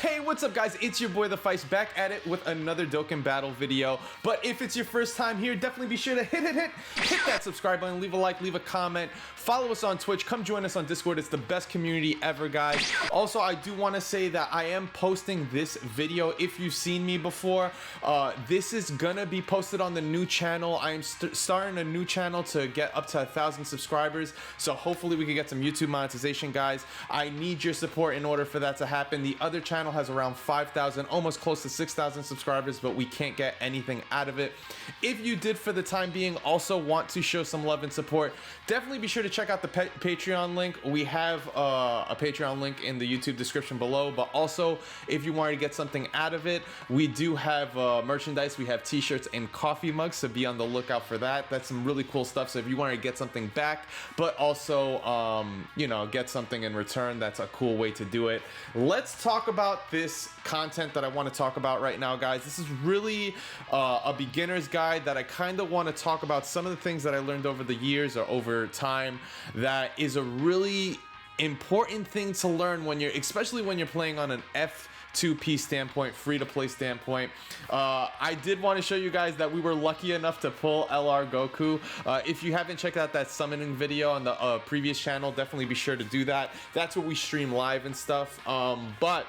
Hey, what's up guys? It's your boy the Fice back at it with another Dokkan battle video. But if it's your first time here, definitely be sure to hit that subscribe button, leave a like, leave a comment, follow us on Twitch, come join us on Discord. It's the best community ever, guys. Also, I do want to say that I am posting this video. If you've seen me before, this is gonna be posted on the new channel. I am starting a new channel to get up to 1,000 subscribers. So hopefully we can get some YouTube monetization, guys. I need your support in order for that to happen. The other channel has around 5,000, almost close to 6,000 subscribers, but we can't get anything out of it. If you did for the time being also want to show some love and support, definitely be sure to check out the Patreon link. We have a Patreon link in the YouTube description below, but also if you wanted to get something out of it, we do have merchandise. We have t-shirts and coffee mugs, so be on the lookout for that. That's some really cool stuff. So if you wanted to get something back, but also you know, get something in return, that's a cool way to do it. Let's talk about this content that I want to talk about right now, guys. This is really a beginner's guide that I kind of want to talk about some of the things that I learned over the years or over time that is a really important thing to learn when you're, especially when you're playing on an F2P standpoint, free-to-play standpoint. I did want to show you guys that we were lucky enough to pull LR Goku. If you haven't checked out that summoning video on the previous channel, definitely be sure to do that. That's what we stream live and stuff. But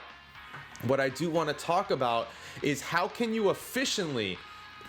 what I do want to talk about is how can you efficiently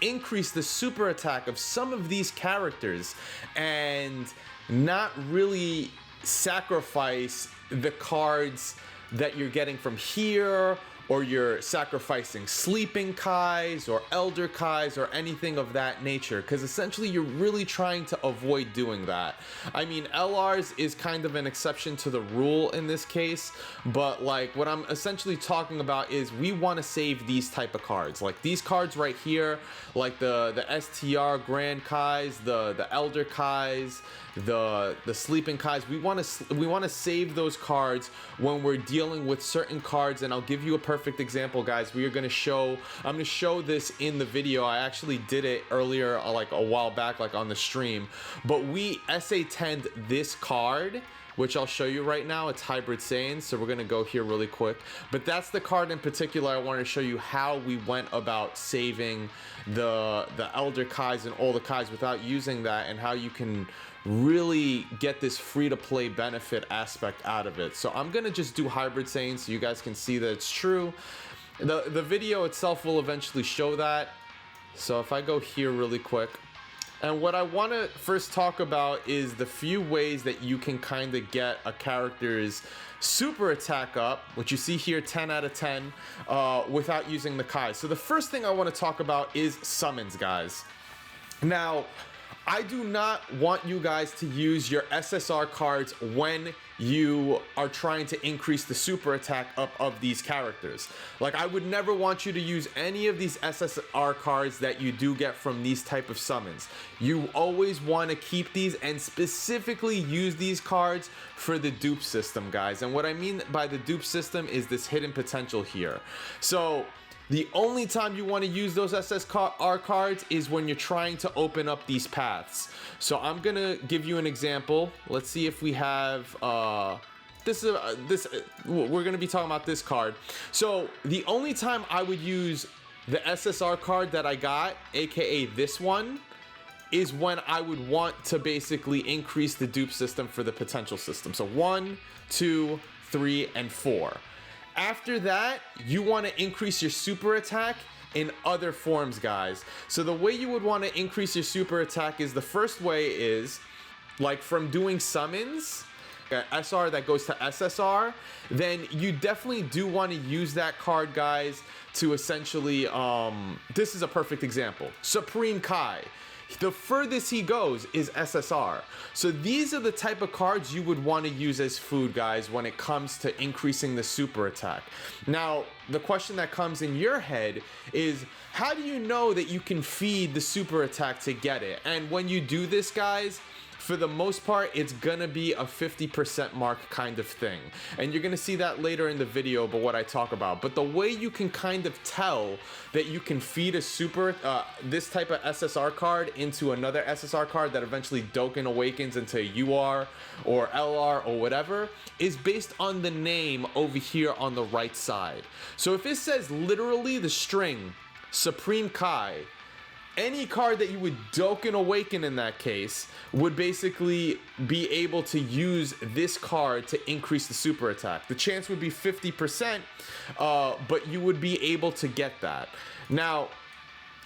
increase the super attack of some of these characters and not really sacrifice the cards that you're getting from here, or you're sacrificing sleeping Kais or elder Kais or anything of that nature, because essentially you're really trying to avoid doing that. I mean, LRs is kind of an exception to the rule in this case, but like what I'm essentially talking about is we want to save these type of cards, like these cards right here, like the STR Grand Kais, the elder Kais, the sleeping Kais. We want to save those cards when we're dealing with certain cards, and I'll give you a perfect example, guys. I'm going to show this in the video. I actually did it earlier, like a while back, like on the stream, but we SA10'd this card, which I'll show you right now. It's Hybrid Saiyan, so we're gonna go here really quick. But that's the card in particular. I wanted to show you how we went about saving the Elder Kais and all the Kais without using that, and how you can really get this free-to-play benefit aspect out of it. So I'm gonna just do Hybrid Saiyan so you guys can see that it's true. The video itself will eventually show that. So if I go here really quick, and what I want to first talk about is the few ways that you can kind of get a character's super attack up, which you see here 10 out of 10, without using the Kai. So the first thing I want to talk about is summons, guys. Now, I do not want you guys to use your SSR cards when you are trying to increase the super attack up of these characters. Like, I would never want you to use any of these SSR cards that you do get from these type of summons. You always want to keep these and specifically use these cards for the dupe system, guys. And what I mean by the dupe system is this hidden potential here. So the only time you want to use those SSR cards is when you're trying to open up these paths. So I'm gonna give you an example. Let's see if we have we're gonna be talking about this card. So the only time I would use the SSR card that I got, aka this one, is when I would want to basically increase the dupe system for the potential system. So 1, 2, 3, and 4. After that, you want to increase your super attack in other forms, guys. So the way you would want to increase your super attack is, the first way is like from doing summons, SR that goes to SSR, then you definitely do want to use that card, guys, to essentially, this is a perfect example. Supreme Kai. The furthest he goes is SSR. So these are the type of cards you would want to use as food, guys, when it comes to increasing the super attack. Now, the question that comes in your head is, how do you know that you can feed the super attack to get it? And when you do this, guys, for the most part, it's gonna be a 50% mark kind of thing. And you're gonna see that later in the video, but what I talk about. But the way you can kind of tell that you can feed a this type of SSR card into another SSR card that eventually Dokkan awakens into a UR or LR or whatever is based on the name over here on the right side. So if it says literally the string Supreme Kai, any card that you would Dokkan Awaken in that case would basically be able to use this card to increase the super attack. The chance would be 50%, but you would be able to get that. Now,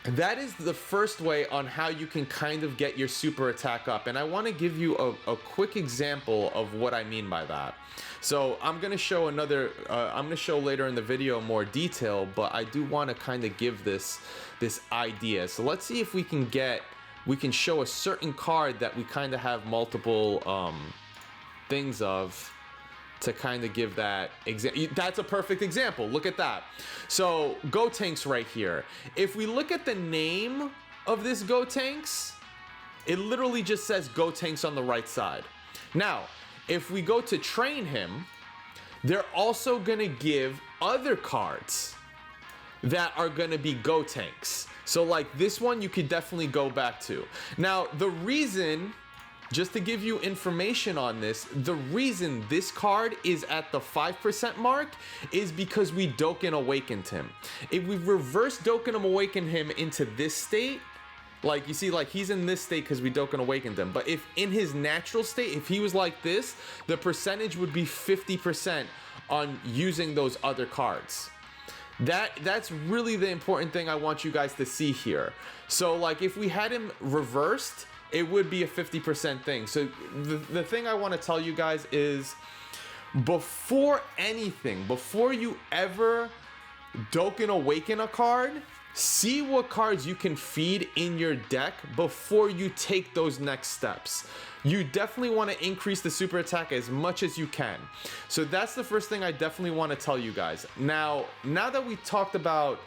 that is the first way on how you can kind of get your super attack up. And I want to give you a quick example of what I mean by that. So I'm going to show I'm going to show later in the video more detail, but I do want to kind of give this idea. So let's see if we can show a certain card that we kind of have multiple things of to kind of give that example. That's a perfect example. Look at that. So Gotenks right here. If we look at the name of this Gotenks, it literally just says Gotenks on the right side. Now, if we go to train him, they're also gonna give other cards that are gonna be Gotenks. So like this one, you could definitely go back to. Now, the reason, just to give you information on this, the reason this card is at the 5% mark is because we Dokkan Awakened him. If we reverse Dokkan Awaken him into this state, like you see, like he's in this state because we Dokkan Awakened him. But if in his natural state, if he was like this, the percentage would be 50% on using those other cards. That's really the important thing I want you guys to see here. So like if we had him reversed, it would be a 50% thing. So the thing I want to tell you guys is before anything, before you ever Dokkan Awaken a card, see what cards you can feed in your deck before you take those next steps. You definitely want to increase the super attack as much as you can. So that's the first thing I definitely want to tell you guys. Now that we talked about,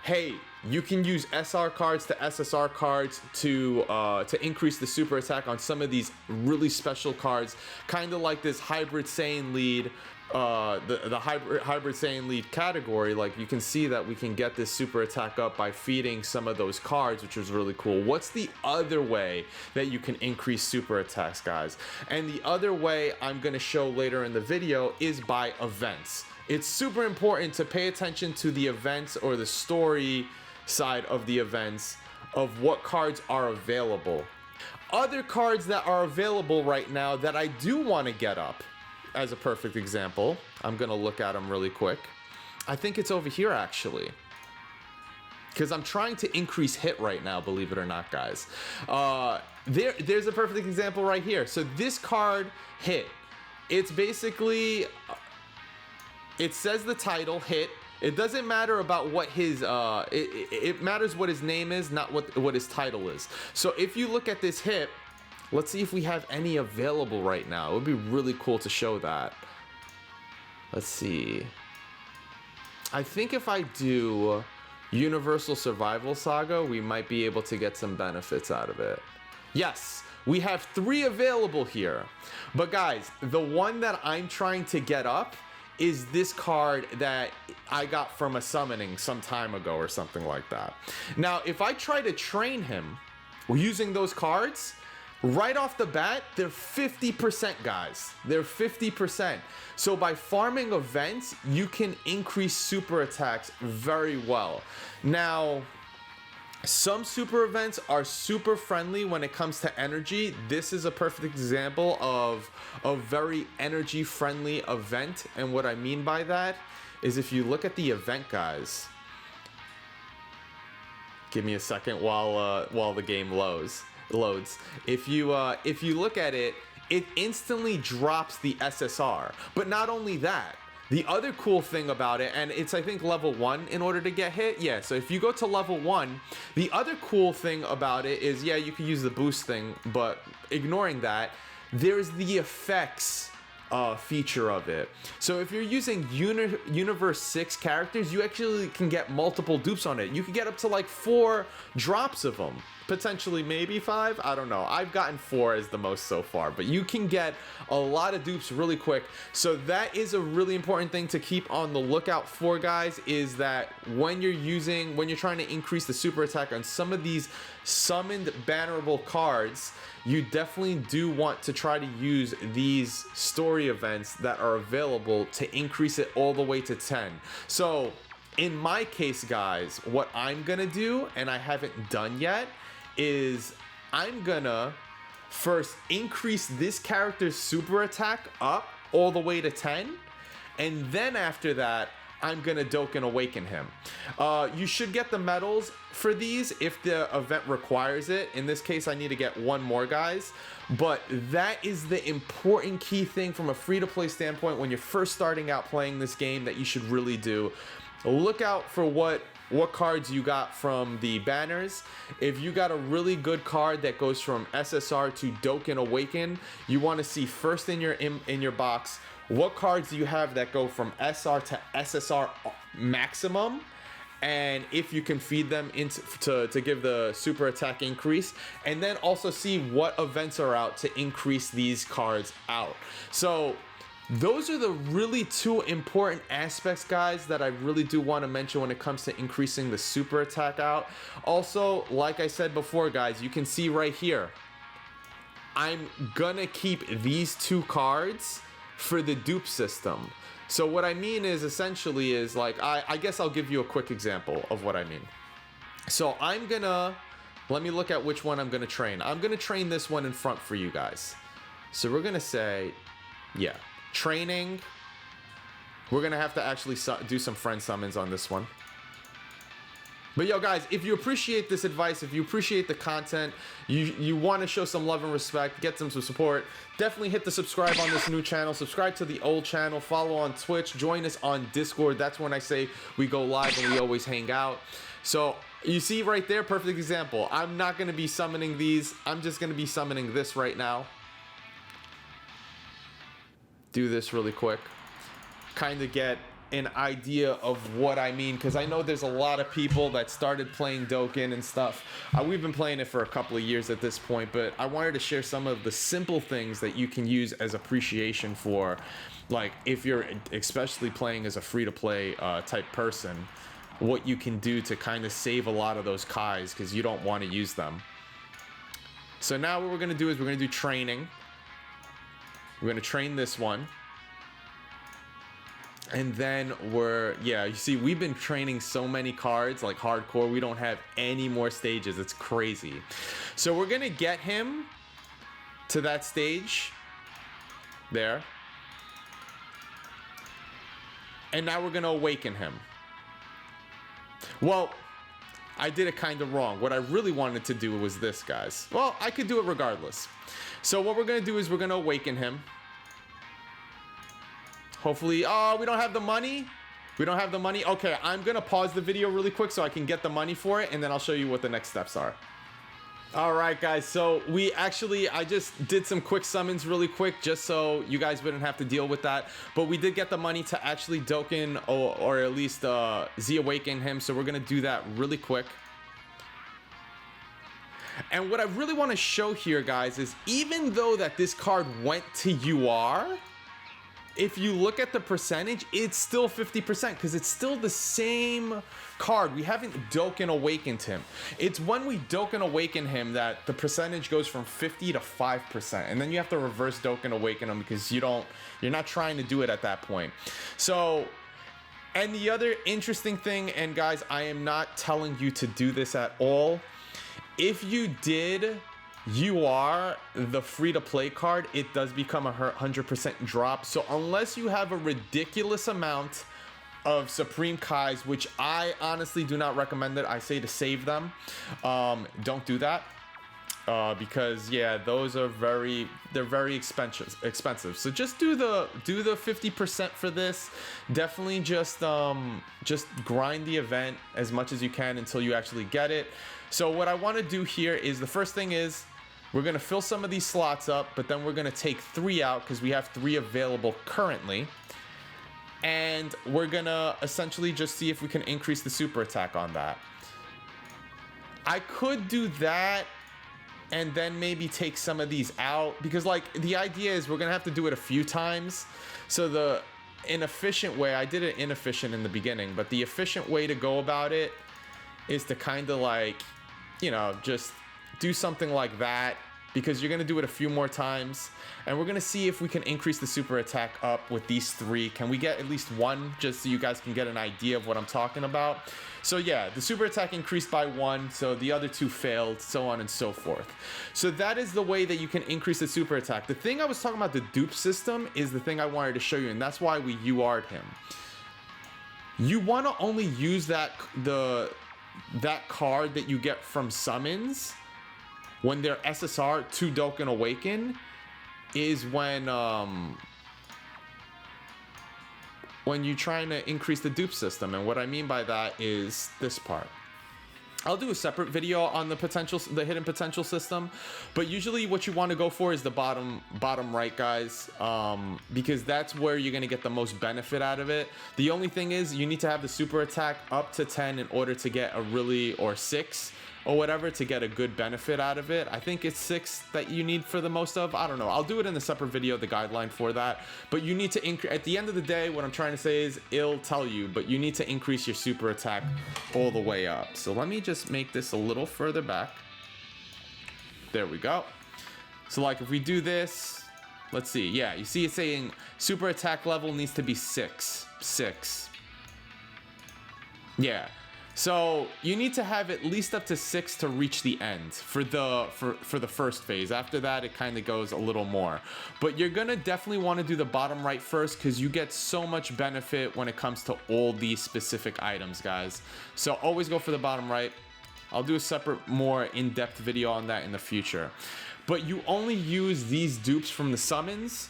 hey, you can use SR cards to SSR cards to increase the super attack on some of these really special cards, kind of like this Hybrid Saiyan lead, the hybrid Saiyan lead category. Like you can see that we can get this super attack up by feeding some of those cards, which is really cool. What's the other way that you can increase super attacks, guys? And the other way I'm going to show later in the video is by events. It's super important to pay attention to the events or the story side of the events of what cards are available. Other cards that are available right now that I do want to get up, as a perfect example, I'm gonna look at them really quick. I think it's over here actually, because I'm trying to increase hit right now, believe it or not, guys. There's a perfect example right here. So this card, Hit, it's basically, it says the title, Hit. It doesn't matter about what his, it matters what his name is, not what his title is. So if you look at this Hit, let's see if we have any available right now. It would be really cool to show that. Let's see. I think if I do Universal Survival Saga, we might be able to get some benefits out of it. Yes, we have 3 available here. But guys, the one that I'm trying to get up is this card that I got from a summoning some time ago or something like that. Now, if I try to train him using those cards, right off the bat, they're 50%, guys. They're 50%. So by farming events, you can increase super attacks very well. Now, some super events are super friendly when it comes to energy. This is a perfect example of a very energy friendly event. And what I mean by that is if you look at the event, guys, give me a second while the game loads. If you look at it, it instantly drops the SSR. But not only that, the other cool thing about it, and it's I think level 1 in order to get hit. Yeah, so if you go to level 1, the other cool thing about it is, yeah, you can use the boost thing, but ignoring that, there's the effects feature of it. So if you're using Universe 6 characters, you actually can get multiple dupes on it. You can get up to like 4 drops of them. Potentially maybe 5, I don't know. I've gotten 4 as the most so far, but you can get a lot of dupes really quick. So that is a really important thing to keep on the lookout for, guys, is that when you're trying to increase the super attack on some of these summoned bannerable cards, you definitely do want to try to use these story events that are available to increase it all the way to 10. So in my case, guys, what I'm gonna do, and I haven't done yet, is I'm gonna first increase this character's super attack up all the way to 10, and then after that I'm gonna Dokkan Awaken him. You should get the medals for these if the event requires it. In this case, I need to get 1 more, guys. But that is the important key thing from a free-to-play standpoint when you're first starting out playing this game that you should really do. Look out for what cards you got from the banners. If you got a really good card that goes from SSR to Dokkan Awaken, you want to see first in your box what cards do you have that go from SR to SSR maximum, and if you can feed them into to give the super attack increase, and then also see what events are out to increase these cards out. So those are the really 2 important aspects, guys, that I really do want to mention when it comes to increasing the super attack out. Also, like I said before, guys, you can see right here, I'm gonna keep these 2 cards for the dupe system. So what I mean is essentially is like, I guess I'll give you a quick example of what I mean. So let me look at which one I'm gonna train. I'm gonna train this one in front for you guys. So we're gonna say, yeah, training. We're gonna have to actually do some friend summons on this one. But yo, guys, if you appreciate this advice, if you appreciate the content, you want to show some love and respect, get some support, definitely hit the subscribe on this new channel, subscribe to the old channel, follow on Twitch, join us on Discord. That's when I say we go live and we always hang out. So you see right there, perfect example. I'm not going to be summoning these. I'm just going to be summoning this right now. Do this really quick. Kind of get an idea of what I mean, because I know there's a lot of people that started playing Dokkan and stuff. We've been playing it for a couple of years at this point, but I wanted to share some of the simple things that you can use as appreciation for, like, if you're especially playing as a free-to-play type person, what you can do to kind of save a lot of those Kais, because you don't want to use them. So now what we're going to do is we're going to do training. We're going to train this one. And then you see, we've been training so many cards, like hardcore, we don't have any more stages. It's crazy. So we're gonna get him to that stage there. And now we're gonna awaken him. Well, I did it kind of wrong. What I really wanted to do was this, guys. Well, I could do it regardless. So what we're gonna do is we're gonna awaken him. Hopefully, oh, we don't have the money. We don't have the money. Okay, I'm gonna pause the video really quick so I can get the money for it, and then I'll show you what the next steps are. All right, guys, so I just did some quick summons really quick just so you guys wouldn't have to deal with that. But we did get the money to actually Dokkan or at least Z-Awaken him, so we're gonna do that really quick. And what I really want to show here, guys, is even though that this card went to UR, if you look at the percentage, it's still 50% because it's still the same card. We haven't Dokkan Awakened him. It's when we Dokkan Awaken him that the percentage goes from 50 to 5%. And then you have to reverse Dokkan Awaken him because you're not trying to do it at that point. So, and the other interesting thing, and guys, I am not telling you to do this at all. If you did the free-to-play card, it does become a 100% drop. So unless you have a ridiculous amount of Supreme Kais, which I honestly do not recommend it, I say to save them. Don't do that because yeah, those are very expensive. So just do the 50% for this. Definitely just grind the event as much as you can until you actually get it. So what I want to do here is the first thing is We're gonna fill some of these slots up, but then we're gonna take 3 out because we have 3 available currently. And we're gonna essentially just see if we can increase the super attack on that. I could do that and then maybe take some of these out, because like the idea is we're gonna have to do it a few times. So the inefficient way, I did it inefficient in the beginning, but the efficient way to go about it is to kind of like, you know, just do something like that, because you're gonna do it a few more times, and we're gonna see if we can increase the super attack up with these 3. Can we get at least 1, just so you guys can get an idea of what I'm talking about? So yeah, the super attack increased by 1, so the other 2 failed, so on and so forth. So that is the way that you can increase the super attack. The thing I was talking about, the dupe system, is the thing I wanted to show you, and that's why we UR'd him. You want to only use that card that you get from summons when they're SSR to Dokkan Awaken, is when you're trying to increase the dupe system. And what I mean by that is this part. I'll do a separate video on the hidden potential system, but usually what you want to go for is the bottom right, guys, because that's where you're going to get the most benefit out of it. The only thing is you need to have the super attack up to 10 in order to get a really, or 6 or whatever, to get a good benefit out of it. I think it's 6 that you need for the most of. I don't know. I'll do it in a separate video, the guideline for that. But you need to increase, at the end of the day, what I'm trying to say is it'll tell you, but you need to increase your super attack all the way up. So let me just make this a little further back. There we go. So like if we do this, let's see. Yeah, you see it's saying super attack level needs to be 6. Yeah. So you need to have at least up to 6 to reach the end for the first phase. After that, it kind of goes a little more. But you're gonna definitely want to do the bottom right first, because you get so much benefit when it comes to all these specific items, guys. So always go for the bottom right. I'll do a separate, more in-depth video on that in the future. But you only use these dupes from the summons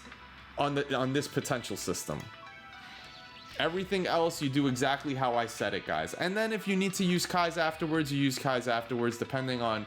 on this potential system. Everything else, you do exactly how I said it, guys. And then if you need to use Kais afterwards, you use Kais afterwards, depending on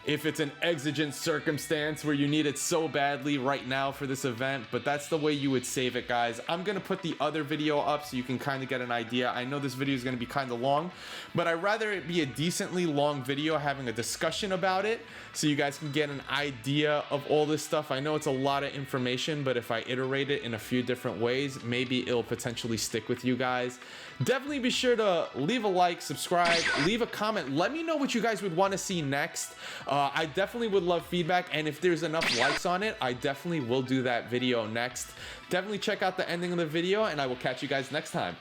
if it's an exigent circumstance where you need it so badly right now for this event. But that's the way you would save it, guys. I'm gonna put the other video up so you can kind of get an idea. I know this video is gonna be kind of long, but I'd rather it be a decently long video having a discussion about it so you guys can get an idea of all this stuff. I know it's a lot of information, but if I iterate it in a few different ways, maybe it'll potentially stick with you guys. Definitely be sure to leave a like, subscribe, leave a comment. Let me know what you guys would want to see next. I definitely would love feedback, and if there's enough likes on it, I definitely will do that video next. Definitely check out the ending of the video, and I will catch you guys next time.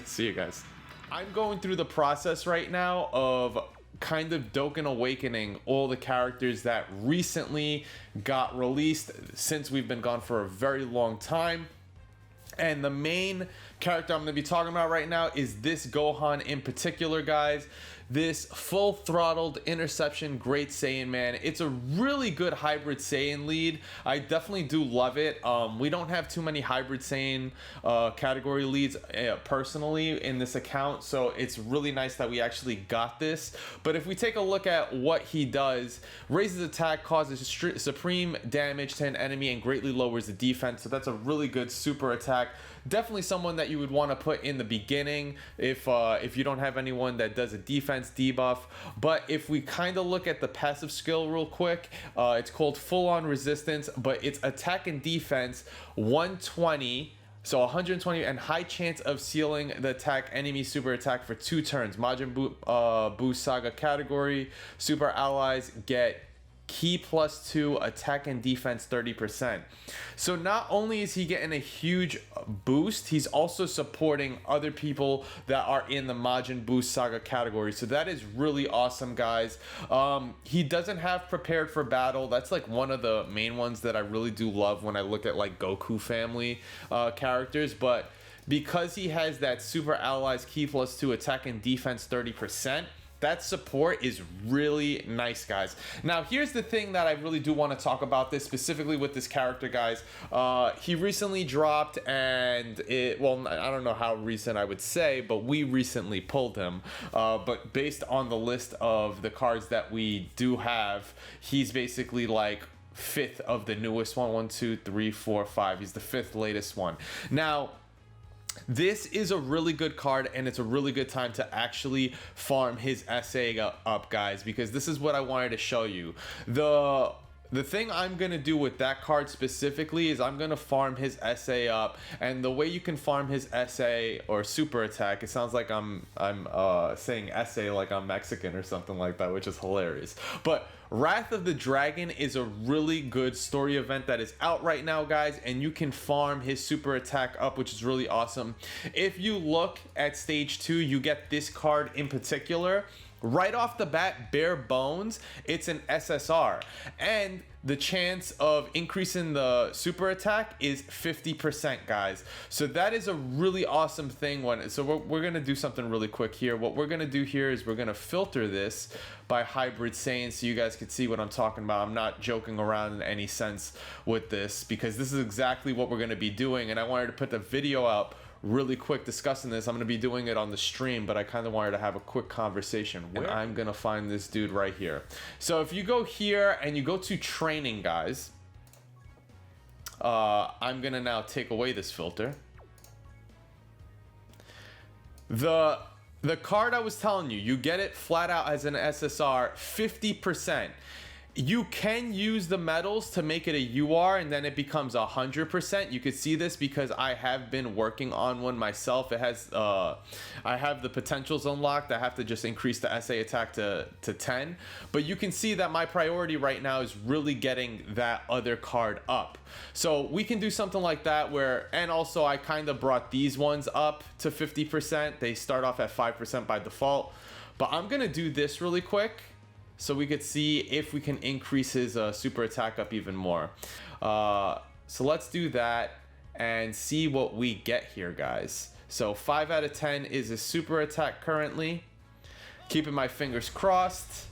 See you guys. I'm going through the process right now of kind of Dokkan Awakening all the characters that recently got released since we've been gone for a very long time. And the main character I'm going to be talking about right now is this Gohan in particular, guys. This full-throttled interception Great Saiyan Man. It's a really good hybrid Saiyan lead. I definitely do love it. We don't have too many hybrid Saiyan category leads personally in this account, so it's really nice that we actually got this. But if we take a look at what he does, raises attack, causes supreme damage to an enemy, and greatly lowers the defense. So that's a really good super attack. Definitely someone that you would want to put in the beginning if you don't have anyone that does a defense debuff. But if we kind of look at the passive skill real quick, it's called full on resistance, but it's attack and defense 120. So 120 and high chance of sealing the attack enemy super attack for 2 turns. Majin Buu Saga category super allies get Ki +2, attack and defense 30%. So not only is he getting a huge boost, he's also supporting other people that are in the Majin Buu Saga category. So that is really awesome, guys. He doesn't have prepared for battle. That's like one of the main ones that I really do love when I look at like Goku family characters. But because he has that super allies Ki +2, attack and defense 30%, that support is really nice, guys. Now, here's the thing that I really do want to talk about this specifically with this character, guys. He recently dropped, and well, I don't know how recent I would say, but we recently pulled him. But based on the list of the cards that we do have, he's basically like 5th of the newest one. 1, 2, 3, 4, 5. He's the 5th latest one. Now, this is a really good card, and it's a really good time to actually farm his SA up, guys, because this is what I wanted to show you. The thing I'm going to do with that card specifically is I'm going to farm his SA up, and the way you can farm his SA or super attack, it sounds like I'm saying SA like I'm Mexican or something like that, which is hilarious. But Wrath of the Dragon is a really good story event that is out right now, guys, and you can farm his super attack up, which is really awesome. If you look at stage 2, you get this card in particular. Right off the bat, bare bones, it's an SSR, and the chance of increasing the super attack is 50%, guys. So that is a really awesome thing. So we're gonna do something really quick here. What we're gonna do here is we're gonna filter this by Hybrid Saiyan so you guys can see what I'm talking about. I'm not joking around in any sense with this, because this is exactly what we're gonna be doing, and I wanted to put the video up really quick discussing this. I'm going to be doing it on the stream, but I kind of wanted to have a quick conversation. And I'm going to find this dude right here. So if you go here and you go to training, guys, I'm going to now take away this filter. The card I was telling you, you get it flat out as an SSR, 50%. You can use the medals to make it a UR, and then it becomes 100%. You could see this because I have been working on one myself. It has, I have the potentials unlocked. I have to just increase the SA attack to 10. But you can see that my priority right now is really getting that other card up. So we can do something like that where, and also I kind of brought these ones up to 50%. They start off at 5% by default. But I'm going to do this really quick, so we could see if we can increase his super attack up even more. So let's do that and see what we get here, guys. So 5 out of 10 is his super attack currently. Keeping my fingers crossed.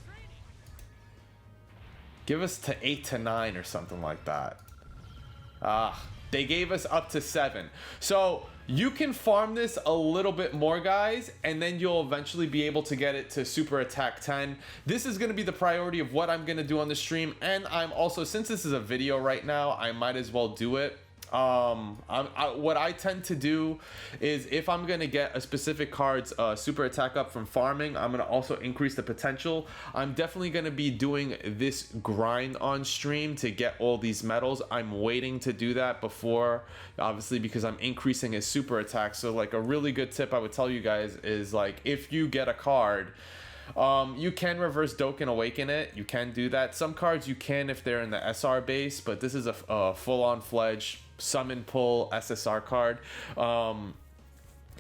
Give us to 8 to 9 or something like that. They gave us up to 7. So you can farm this a little bit more, guys, and then you'll eventually be able to get it to super attack 10. This is going to be the priority of what I'm going to do on the stream, and I'm also, since this is a video right now, I might as well do it. What I tend to do is, if I'm going to get a specific card's super attack up from farming, I'm going to also increase the potential. I'm definitely going to be doing this grind on stream to get all these medals. I'm waiting to do that before, obviously, because I'm increasing his super attack. So like a really good tip I would tell you guys is, like, if you get a card, you can reverse Dokkan Awaken it. You can do that. Some cards you can if they're in the SR base, but this is a full-on fledged summon pull SSR card.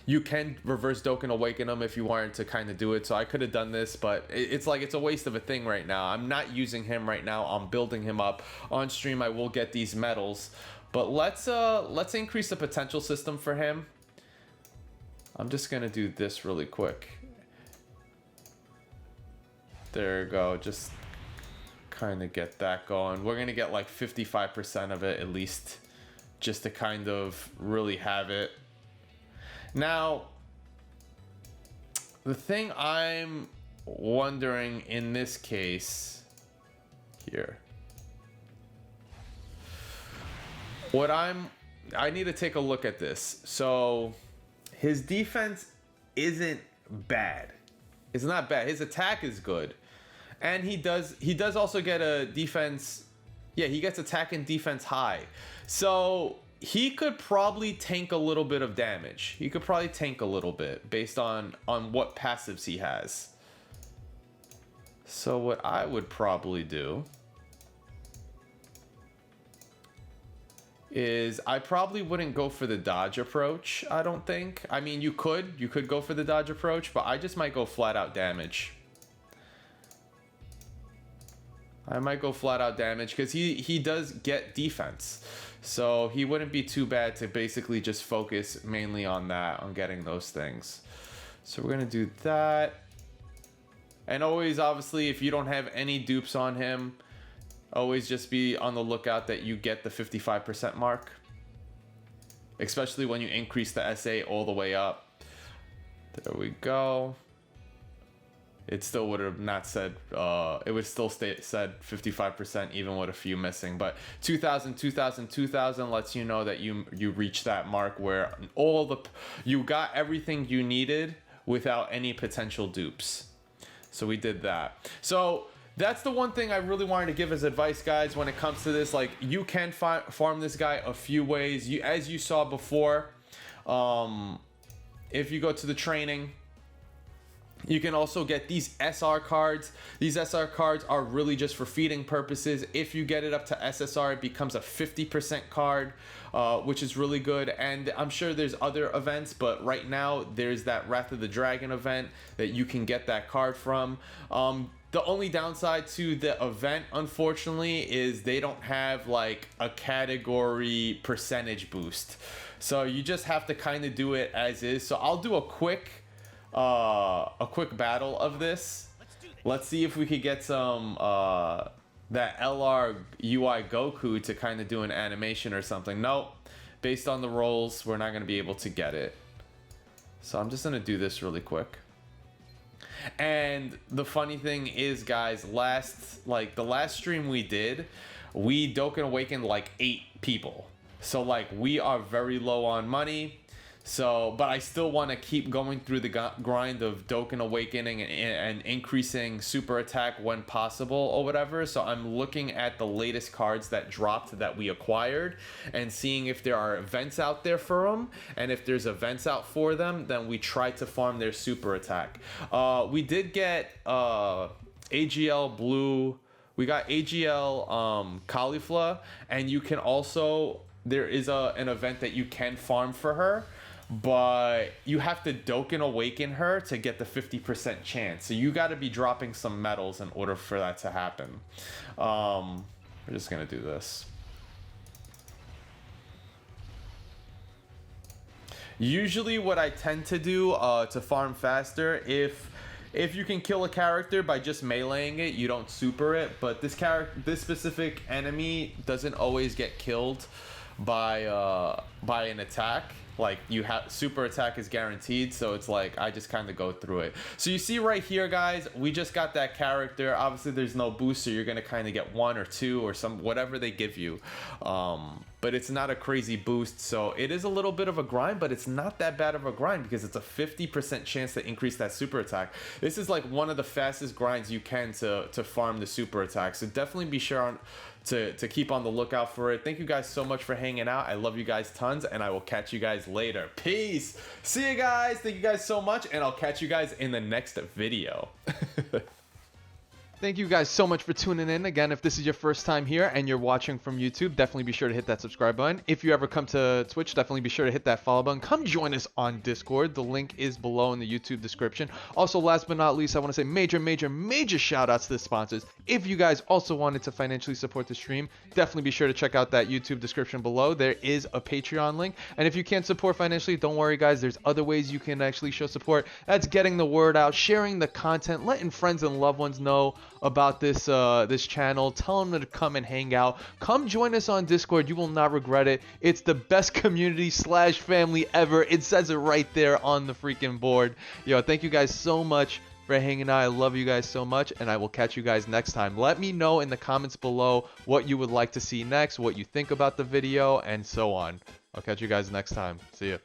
You can reverse Dokkan Awaken them if you wanted to kind of do it. So I could have done this, but it's like, it's a waste of a thing right now. I'm not using him right now. I'm building him up. On stream I will get these medals, but let's increase the potential system for him. I'm just gonna do this really quick. There you go. Just kind of get that going. We're gonna get like 55% of it at least, just to kind of really have it. Now, the thing I'm wondering in this case here, I need to take a look at this. So his defense isn't bad. It's not bad. His attack is good. And he does also get a defense. Yeah, he gets attack and defense high. So he could probably tank a little bit of damage. He could probably tank a little bit based on what passives he has. So what I would probably do is I probably wouldn't go for the dodge approach, I don't think. I mean, you could go for the dodge approach, but I just might go flat out damage. I might go flat out damage because he does get defense. So he wouldn't be too bad to basically just focus mainly on that, on getting those things. So we're going to do that. And always, obviously, if you don't have any dupes on him, always just be on the lookout that you get the 55% mark. Especially when you increase the SA all the way up. There we go. It still would have not said, it would still said 55% even with a few missing. But 2,000, 2,000, 2,000 lets you know that you reach that mark where you got everything you needed without any potential dupes. So we did that. So that's the one thing I really wanted to give as advice, guys, when it comes to this. Like, you can farm this guy a few ways. As you saw before, if you go to the training, you can also get these SR cards. These SR cards are really just for feeding purposes. If you get it up to SSR, it becomes a 50% card, which is really good. And I'm sure there's other events, but right now there's that Wrath of the Dragon event that you can get that card from. The only downside to the event, unfortunately, is they don't have like a category percentage boost. So you just have to kind of do it as is. So I'll do a quick battle of this. Let's see if we could get some that LR UI Goku to kind of do an animation or something. Nope, based on the rolls, we're not going to be able to get it. So I'm just going to do this really quick. And the funny thing is, guys, the last stream we did, we Dokkan Awakened like 8 people. So like we are very low on money. So, but I still want to keep going through the grind of Dokkan Awakening and increasing super attack when possible or whatever. So I'm looking at the latest cards that dropped that we acquired and seeing if there are events out there for them. And if there's events out for them, then we try to farm their super attack. We did get AGL Blue. We got AGL Caulifla, and you can also, there is an event that you can farm for her. But you have to Dokkan Awaken her to get the 50% chance. So you got to be dropping some medals in order for that to happen. We're just going to do this. Usually what I tend to do to farm faster, if you can kill a character by just meleeing it, you don't super it. But this specific enemy doesn't always get killed by an attack. Like, you have super attack is guaranteed, so it's like I just kind of go through it. So you see right here, guys, we just got that character. Obviously there's no boost, so you're gonna kind of get 1 or 2 or some whatever they give you, but it's not a crazy boost. So it is a little bit of a grind, but it's not that bad of a grind because it's a 50% chance to increase that super attack. This is like one of the fastest grinds you can to farm the super attack, so definitely be sure to keep on the lookout for it. Thank you guys so much for hanging out. I love you guys tons, and I will catch you guys later. Peace. See you guys. Thank you guys so much, and I'll catch you guys in the next video. Thank you guys so much for tuning in. Again, if this is your first time here and you're watching from YouTube, definitely be sure to hit that subscribe button. If you ever come to Twitch, definitely be sure to hit that follow button. Come join us on Discord. The link is below in the YouTube description. Also, last but not least, I want to say major shout outs to the sponsors. If you guys also wanted to financially support the stream, definitely be sure to check out that YouTube description below. There is a Patreon link. And if you can't support financially, don't worry, guys. There's other ways you can actually show support. That's getting the word out, sharing the content, letting friends and loved ones know about this this channel. Tell them to come and hang out. Come join us on Discord. You will not regret it. It's the best community / family ever. It says it right there on the freaking board. Yo, thank you guys so much for hanging out. I love you guys so much, and I will catch you guys next time. Let me know in the comments below what you would like to see next, what you think about the video, and so on. I'll catch you guys next time. See ya.